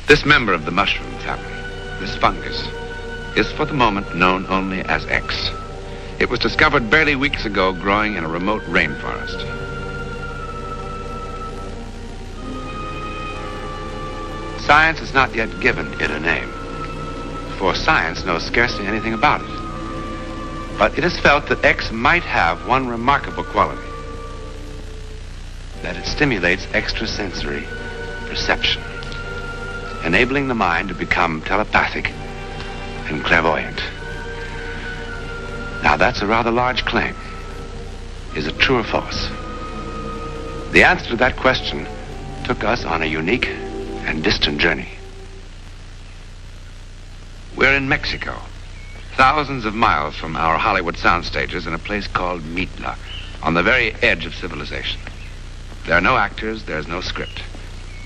This member of the mushroom family, this fungus, is for the moment known only as X. It was discovered barely weeks ago growing in a remote rainforest. Science has not yet given it a name, for science knows scarcely anything about it. But it is felt that X might have one remarkable quality, that it stimulates extrasensory perception, enabling the mind to become telepathic and clairvoyant. Now that's a rather large claim. Is it true or false? The answer to that question took us on a unique and distant journey. We're in Mexico, thousands of miles from our Hollywood sound stages in a place called Mitla, on the very edge of civilization. There are no actors, there's no script.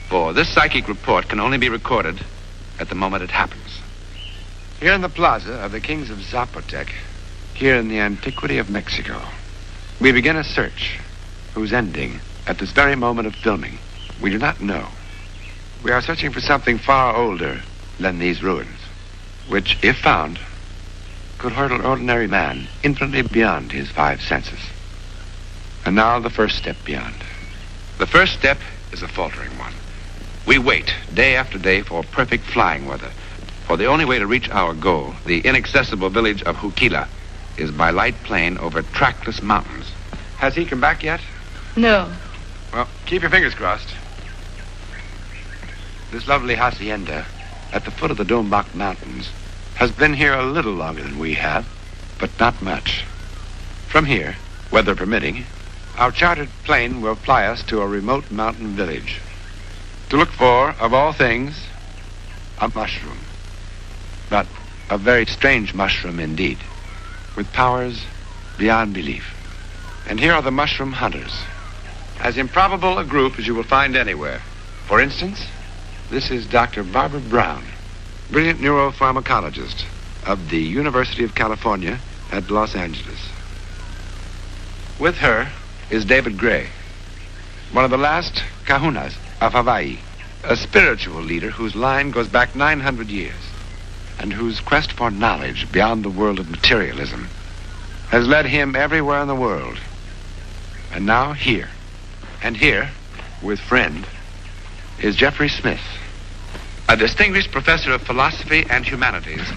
For this psychic report can only be recorded at the moment it happens. Here in the plaza of the kings of Zapotec, here in the antiquity of Mexico, we begin a search whose ending, at this very moment of filming, we do not know. We are searching for something far older than these ruins, which, if found, could hurtle ordinary man infinitely beyond his five senses. And now the first step beyond. The first step is a faltering one. We wait day after day for perfect flying weather, for the only way to reach our goal, the inaccessible village of Juquila, is by light plane over trackless mountains. Has he come back yet? No. Well, keep your fingers crossed. This lovely hacienda at the foot of the Dombach Mountains has been here a little longer than we have, but not much. From here, weather permitting, our chartered plane will fly us to a remote mountain village to look for, of all things, a mushroom. But a very strange mushroom indeed, with powers beyond belief. And here are the mushroom hunters, as improbable a group as you will find anywhere. For instance, this is Dr. Barbara Brown, brilliant neuropharmacologist of the University of California at Los Angeles. With her is David Gray, one of the last kahunas of Hawaii, a spiritual leader whose line goes back 900 years and whose quest for knowledge beyond the world of materialism has led him everywhere in the world. And now here, and here, with friend, is Jeffrey Smith, a distinguished professor of philosophy and humanities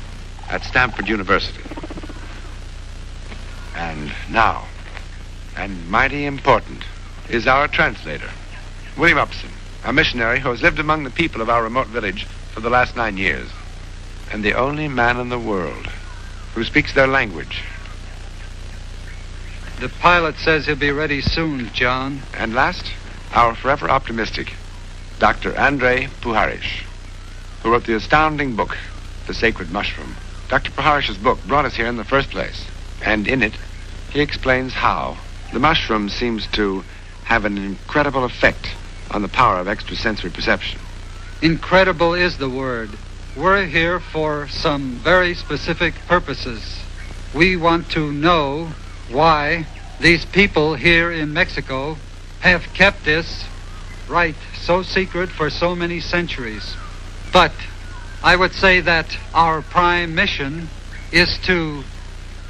at Stanford University. And now, and mighty important, is our translator, William Upson, a missionary who has lived among the people of our remote village for the last 9 years, and the only man in the world who speaks their language. The pilot says he'll be ready soon, John. And last, our forever optimistic, Dr. Andrei Puharish, who wrote the astounding book, The Sacred Mushroom. Dr. Puharish's book brought us here in the first place, and in it, he explains how the mushroom seems to have an incredible effect on the power of extrasensory perception. Incredible is the word. We're here for some very specific purposes. We want to know why these people here in Mexico have kept this right so secret for so many centuries. But I would say that our prime mission is to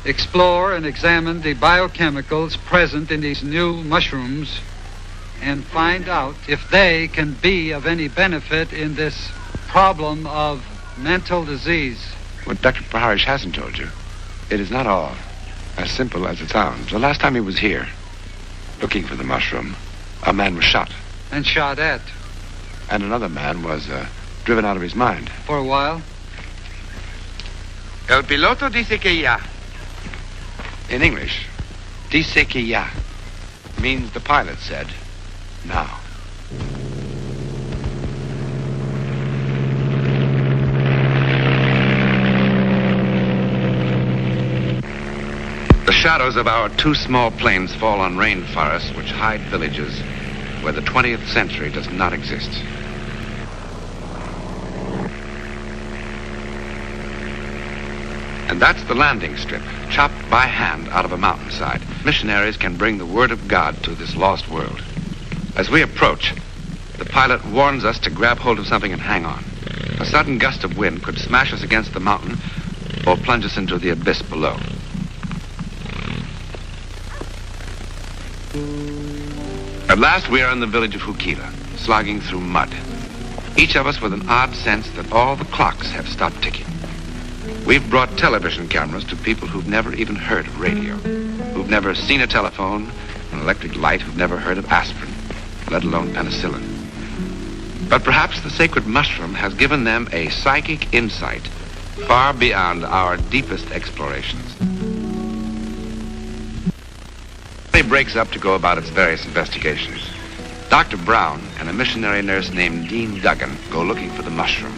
explore and examine the biochemicals present in these new mushrooms and find out if they can be of any benefit in this problem of mental disease. What Dr. Puharish hasn't told you, it is not all as simple as it sounds. The last time he was here, looking for the mushroom, a man was shot. And shot at. And another man was driven out of his mind. For a while? El piloto dice que ya. In English, dice que ya means the pilot said, now. The shadows of our two small planes fall on rainforests which hide villages where the 20th century does not exist. And that's the landing strip, chopped by hand out of a mountainside. Missionaries can bring the word of God to this lost world. As we approach, the pilot warns us to grab hold of something and hang on. A sudden gust of wind could smash us against the mountain or plunge us into the abyss below. At last, we are in the village of Hukila, slogging through mud. Each of us with an odd sense that all the clocks have stopped ticking. We've brought television cameras to people who've never even heard of radio, who've never seen a telephone, an electric light, who've never heard of aspirin, let alone penicillin. But perhaps the sacred mushroom has given them a psychic insight far beyond our deepest explorations. It breaks up to go about its various investigations. Dr. Brown and a missionary nurse named Dean Duggan go looking for the mushroom,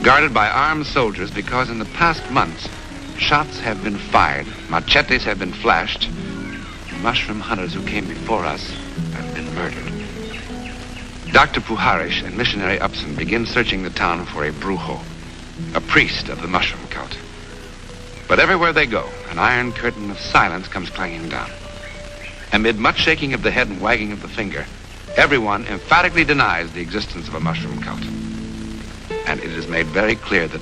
guarded by armed soldiers because in the past months, shots have been fired, machetes have been flashed, and mushroom hunters who came before us have been murdered. Dr. Puharish and missionary Upson begin searching the town for a brujo, a priest of the mushroom cult. But everywhere they go, an iron curtain of silence comes clanging down. Amid much shaking of the head and wagging of the finger, everyone emphatically denies the existence of a mushroom cult. And it is made very clear that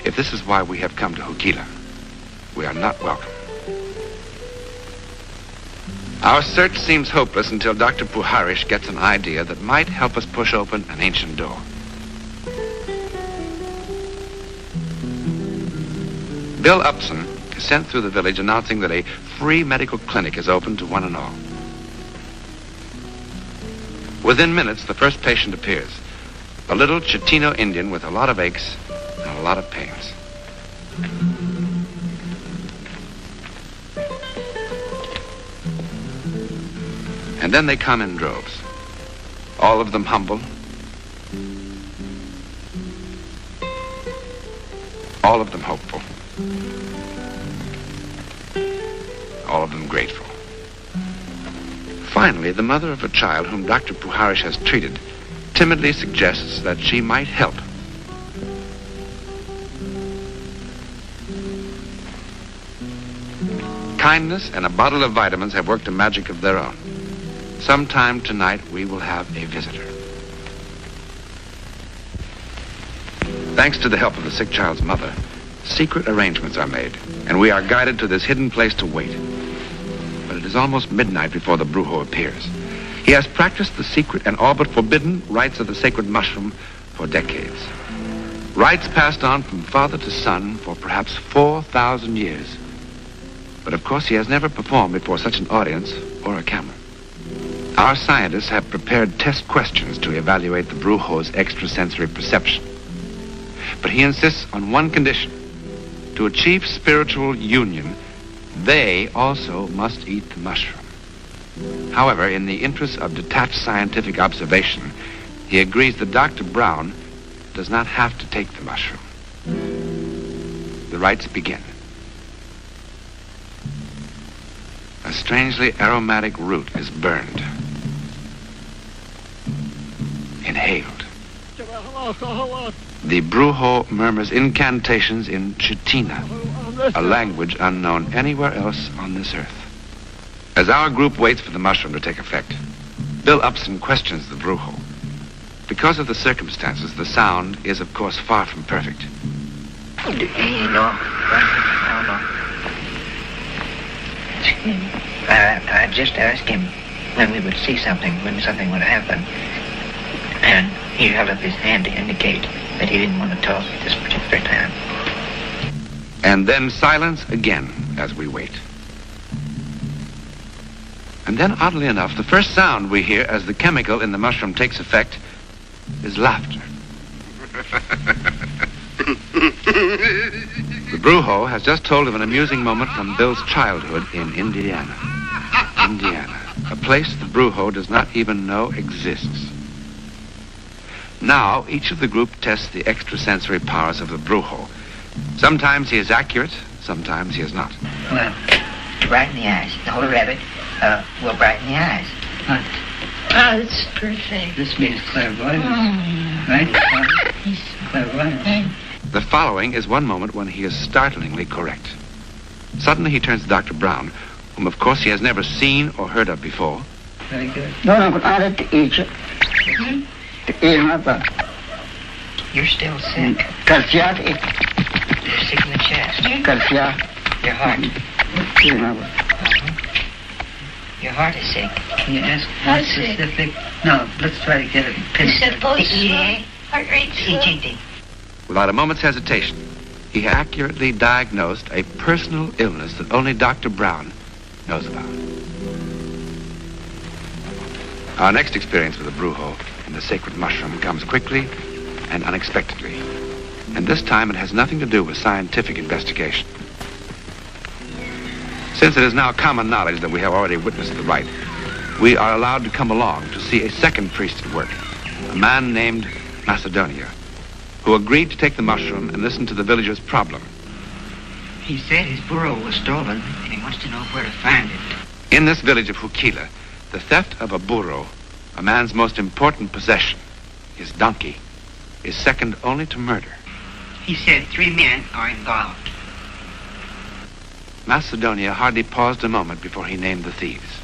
if this is why we have come to Hukila, we are not welcome. Our search seems hopeless until Dr. Puharish gets an idea that might help us push open an ancient door. Bill Upson is sent through the village announcing that a free medical clinic is open to one and all. Within minutes, the first patient appears. A little Chitino Indian with a lot of aches and a lot of pains. And then they come in droves. All of them humble. All of them hopeful. All of them grateful. Finally, the mother of a child whom Dr. Puharish has treated timidly suggests that she might help. Kindness and a bottle of vitamins have worked a magic of their own. Sometime tonight, we will have a visitor. Thanks to the help of the sick child's mother, secret arrangements are made, and we are guided to this hidden place to wait. But it is almost midnight before the brujo appears. He has practiced the secret and all but forbidden rites of the sacred mushroom for decades. Rites passed on from father to son for perhaps 4,000 years. But of course, he has never performed before such an audience or a camera. Our scientists have prepared test questions to evaluate the brujo's extrasensory perception. But he insists on one condition. To achieve spiritual union, they also must eat the mushroom. However, in the interest of detached scientific observation, he agrees that Dr. Brown does not have to take the mushroom. The rites begin. A strangely aromatic root is burned. Inhaled. The brujo murmurs incantations in Chitina, a language unknown anywhere else on this earth. As our group waits for the mushroom to take effect, Bill Upson questions the brujo. Because of the circumstances, the sound is, of course, far from perfect. I just asked him when we would see something, when something would happen. And he held up his hand to indicate that he didn't want to talk at this particular time. And then silence again as we wait. And then, oddly enough, the first sound we hear as the chemical in the mushroom takes effect is laughter. The brujo has just told of an amusing moment from Bill's childhood in Indiana. Indiana, a place the brujo does not even know exists. Now, each of the group tests the extrasensory powers of the brujo. Sometimes he is accurate, sometimes he is not. Well, brighten the eyes. Hold a rabbit. Will brighten the eyes. What? Oh, it's perfect. This means clairvoyance, right? He's Clairvoyance. The following is one moment when he is startlingly correct. Suddenly he turns to Dr. Brown, whom of course he has never seen or heard of before. Very good. No, but I had to eat it. To eat my brother. You're still sick. Calciati. You're sick in the chest. Calcia. Your heart. Sì, ma... Your heart is sick. Can you ask How more sick? specific? No, let's try to get it pinpoint. Yeah. Heart rate slow. EGD. Without a moment's hesitation, he had accurately diagnosed a personal illness that only Dr. Brown knows about. Our next experience with the brujo and the sacred mushroom comes quickly and unexpectedly. And this time it has nothing to do with scientific investigation. Since it is now common knowledge that we have already witnessed the rite, we are allowed to come along to see a second priest at work, a man named Macedonia, who agreed to take the mushroom and listen to the villagers' problem. He said his burro was stolen, and he wants to know where to find it. In this village of Huquila, the theft of a burro, a man's most important possession, his donkey, is second only to murder. He said 3 men are involved. Macedonia hardly paused a moment before he named the thieves.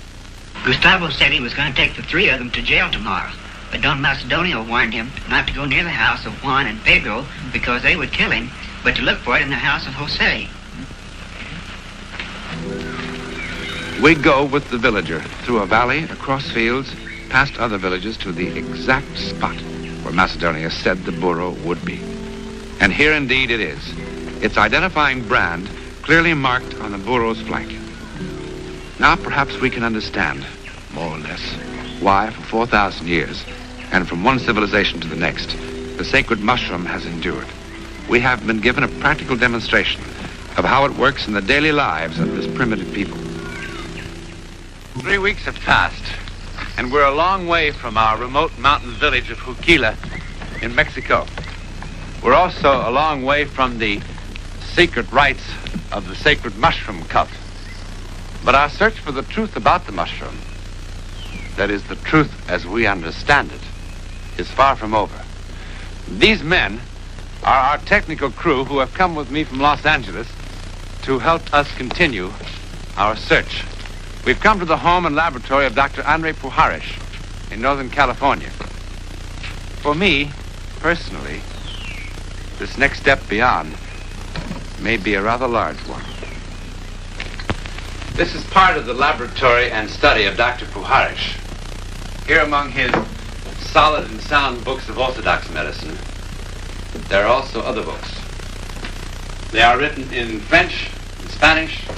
Gustavo said he was going to take the 3 of them to jail tomorrow. But Don Macedonio warned him not to go near the house of Juan and Pedro because they would kill him, but to look for it in the house of Jose. We go with the villager through a valley, across fields, past other villages to the exact spot where Macedonia said the burro would be. And here indeed it is, its identifying brand clearly marked on the burro's flank. Now perhaps we can understand, more or less, why for 4,000 years, and from one civilization to the next, the sacred mushroom has endured. We have been given a practical demonstration of how it works in the daily lives of this primitive people. 3 weeks have passed, and we're a long way from our remote mountain village of Huquila in Mexico. We're also a long way from the secret rites of the sacred mushroom cult. But our search for the truth about the mushroom, that is, the truth as we understand it, is far from over. These men are our technical crew who have come with me from Los Angeles to help us continue our search. We've come to the home and laboratory of Dr. Andre Pujarich in Northern California. For me, personally, this next step beyond may be a rather large one. This is part of the laboratory and study of Dr. Pujarich. Here among his solid and sound books of orthodox medicine, there are also other books. They are written in French, in Spanish,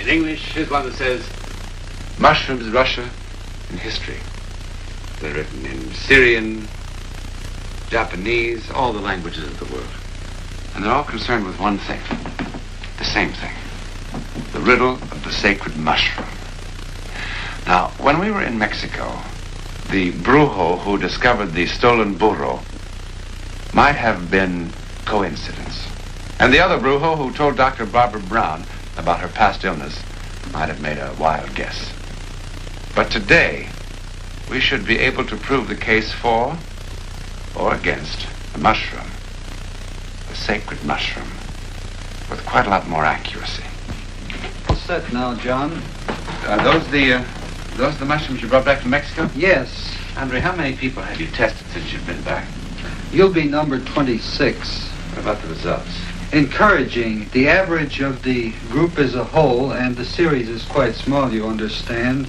in English. Here's one that says, Mushrooms, Russia, and History. They're written in Syrian, Japanese, all the languages of the world. And they're all concerned with one thing, the same thing, the riddle of the sacred mushroom. Now, when we were in Mexico, the brujo who discovered the stolen burro might have been coincidence. And the other brujo who told Dr. Barbara Brown about her past illness might have made a wild guess. But today, we should be able to prove the case for or against the mushroom, the sacred mushroom, with quite a lot more accuracy. All set now, John. Are those the mushrooms you brought back from Mexico? Yes. Andre, how many people have you tested since you've been back? You'll be number 26. What about the results? Encouraging. The average of the group as a whole, and the series is quite small, you understand,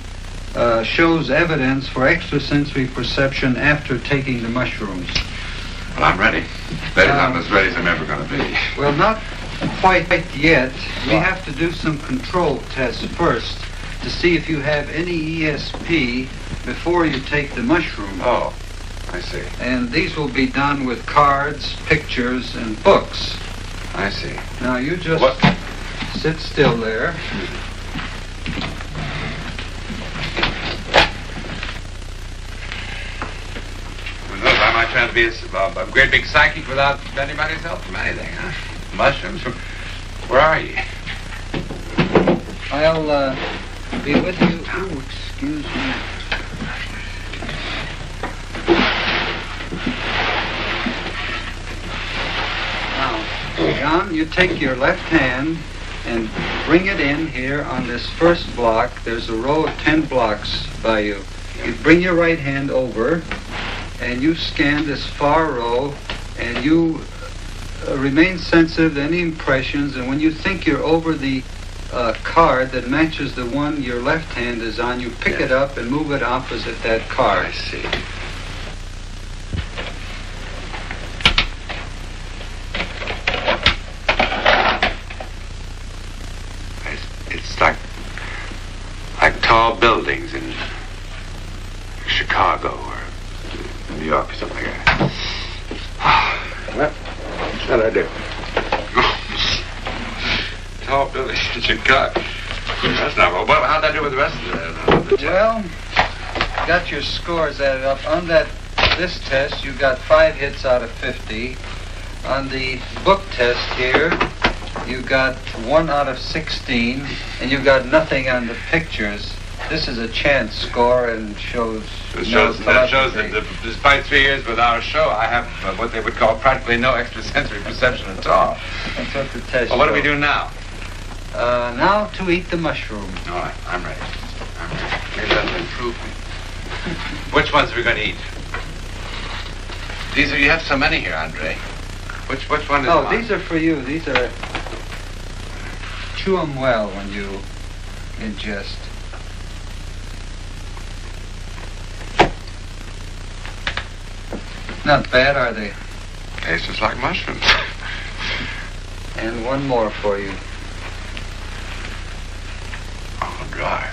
shows evidence for extrasensory perception after taking the mushrooms. Well, I'm ready. That is, I'm as ready as I'm ever going to be. Well, not quite yet. We have to do some control tests first to see if you have any ESP before you take the mushroom. Oh, I see. And these will be done with cards, pictures, and books. I see. Now you just What? sit still there. Who knows, I might turn out to be a great big psychic without anybody's help from anything, huh? Mushrooms? Where are you? I'll be with you. Oh, excuse me. Now, John, you take your left hand and bring it in here on this first block. There's a row of 10 blocks by you. You bring your right hand over and you scan this far row, and you remain sensitive to any impressions, and when you think you're over the card that matches the one your left hand is on, you pick it up and move it opposite that card. I see. It's like tall buildings in Chicago or New York or something like that. What shall I do? Tall buildings in Chicago. That's not well. How'd that do with the rest of the Well, got your scores added up. On this test, you got 5 hits out of 50. On the book test here, you got 1 out of 16, and you got nothing on the pictures. This is a chance score and shows. That shows that despite 3 years with our show, I have what they would call practically no extrasensory perception at all. That's what the test. Well, what do we do now? Now to eat the mushroom. All right, I'm ready. Maybe that'll improve me. Which ones are we going to eat? You have so many here, Andre. Which one is mine? These are for you. These are. Chew them well when you ingest. Not bad, are they? Tastes just like mushrooms. And one more for you. Oh, dry.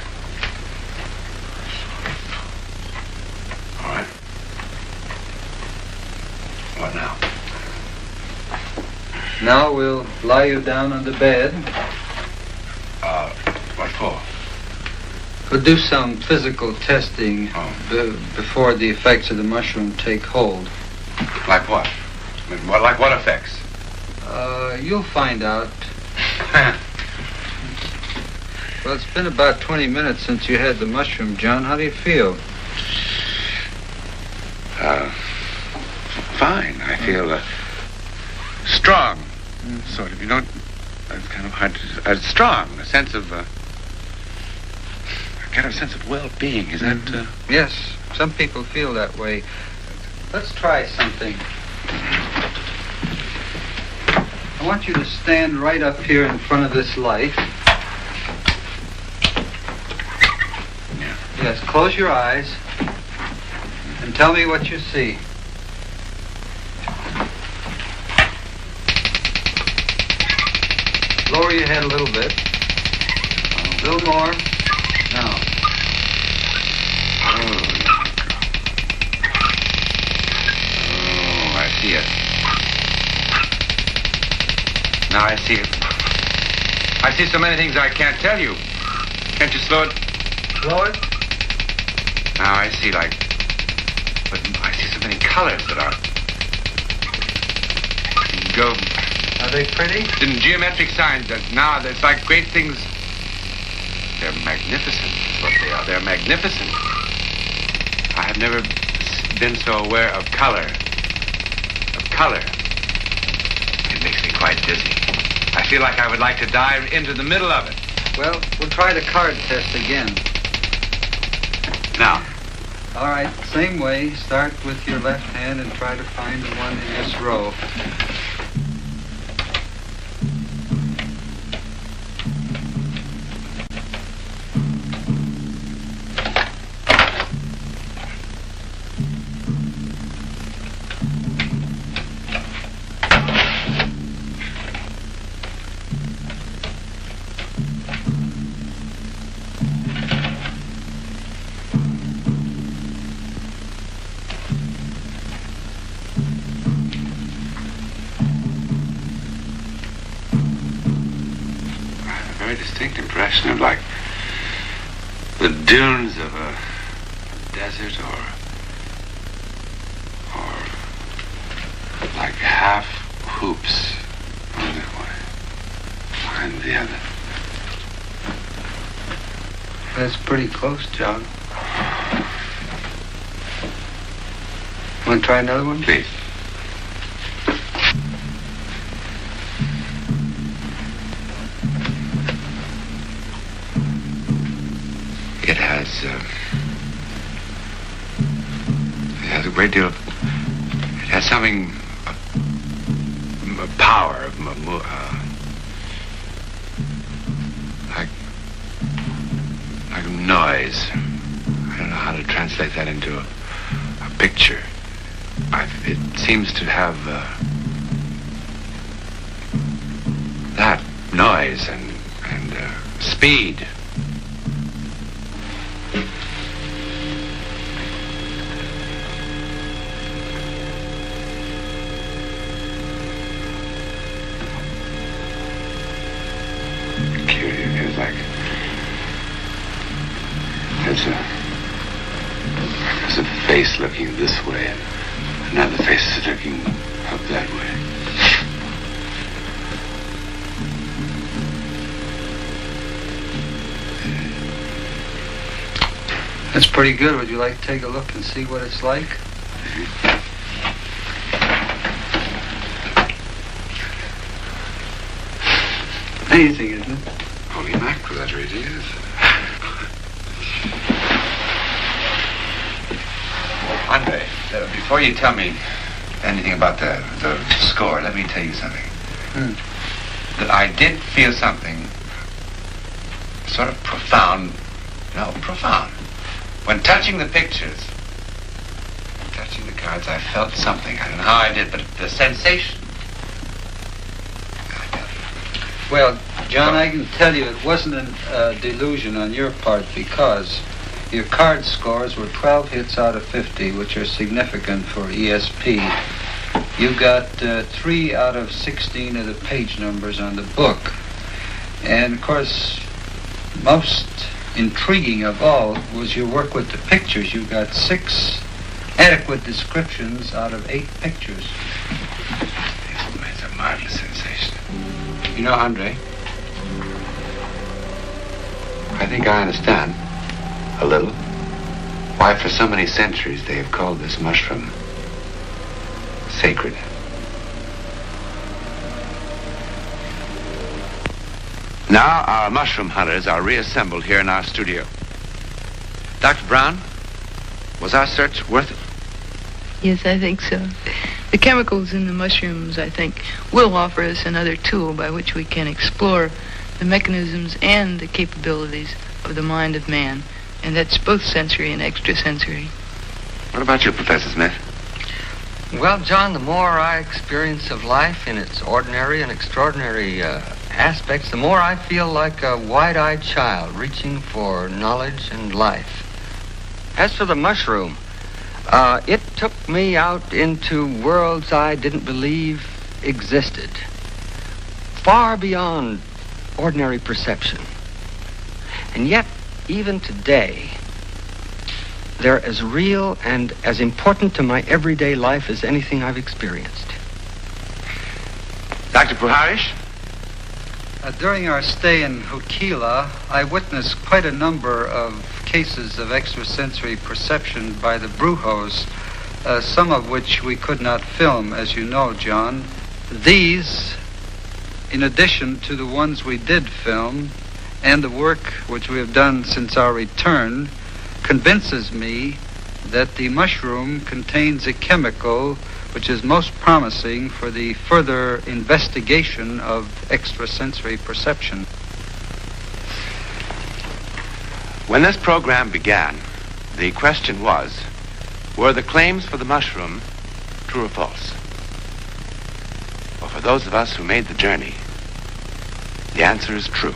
All right. What now? Now we'll lie you down on the bed. What for? We'll do some physical testing before the effects of the mushroom take hold. Like what? Like what effects? You'll find out. Well, it's been about 20 minutes since you had the mushroom, John. How do you feel? Fine. I feel strong. Sort of. You don't. It's kind of hard to. Strong. A sense of. Kind of sense of well-being. Is that? Yes. Some people feel that way. Let's try something. I want you to stand right up here in front of this light. Yeah. Yes, close your eyes and tell me what you see. Lower your head a little bit. A little more. Now. Oh, I see it. Now I see it. I see so many things I can't tell you. Can't you slow it? Slow it. Now I see but I see so many colors that go. Are they pretty? In geometric signs that now it's like great things. They're magnificent, is what they are. They're magnificent. I have never been so aware of color. It makes me quite dizzy. I feel like I would like to dive into the middle of it. Well, we'll try the card test again. Now. All right, same way. Start with your left hand and try to find the one in this row. Impression of like the dunes of a desert or like half hoops on the way behind the other. That's pretty close, John. Want to try another one? Please. It has has a great deal of... It has something... power, like noise. I don't know how to translate that into a picture. It seems to have that noise and speed. It's like there's a face looking this way and another face is looking up that way. That's pretty good. Would you like to take a look and see what it's like? Anything, isn't it? Holy mackerel, that really is. Andre, before you tell me anything about the score, let me tell you something. That I did feel something sort of profound. When touching the pictures, touching the cards, I felt something. I don't know how I did, but the sensation. Well, John, I can tell you it wasn't a delusion on your part because your card scores were 12 hits out of 50, which are significant for ESP. You got 3 out of 16 of the page numbers on the book. And, of course, most intriguing of all was your work with the pictures. You got 6 adequate descriptions out of 8 pictures. It's a marvelous sensation. You know, Andre, I think I understand a little why for so many centuries they have called this mushroom sacred. Now our mushroom hunters are reassembled here in our studio. Dr. Brown, was our search worth it? Yes, I think so. The chemicals in the mushrooms, I think, will offer us another tool by which we can explore the mechanisms and the capabilities of the mind of man, and that's both sensory and extrasensory. What about you, Professor Smith? Well, John, the more I experience of life in its ordinary and extraordinary aspects, the more I feel like a wide-eyed child reaching for knowledge and life. As for the mushroom, it took me out into worlds I didn't believe existed, far beyond ordinary perception. And yet, even today, they're as real and as important to my everyday life as anything I've experienced. Dr. Puharish? During our stay in Hukila, I witnessed quite a number of cases of extrasensory perception by the Brujos, some of which we could not film, as you know, John. These, in addition to the ones we did film, and the work which we have done since our return, convinces me that the mushroom contains a chemical which is most promising for the further investigation of extrasensory perception. When this program began, the question was, were the claims for the mushroom true or false? Well, for those of us who made the journey, the answer is true.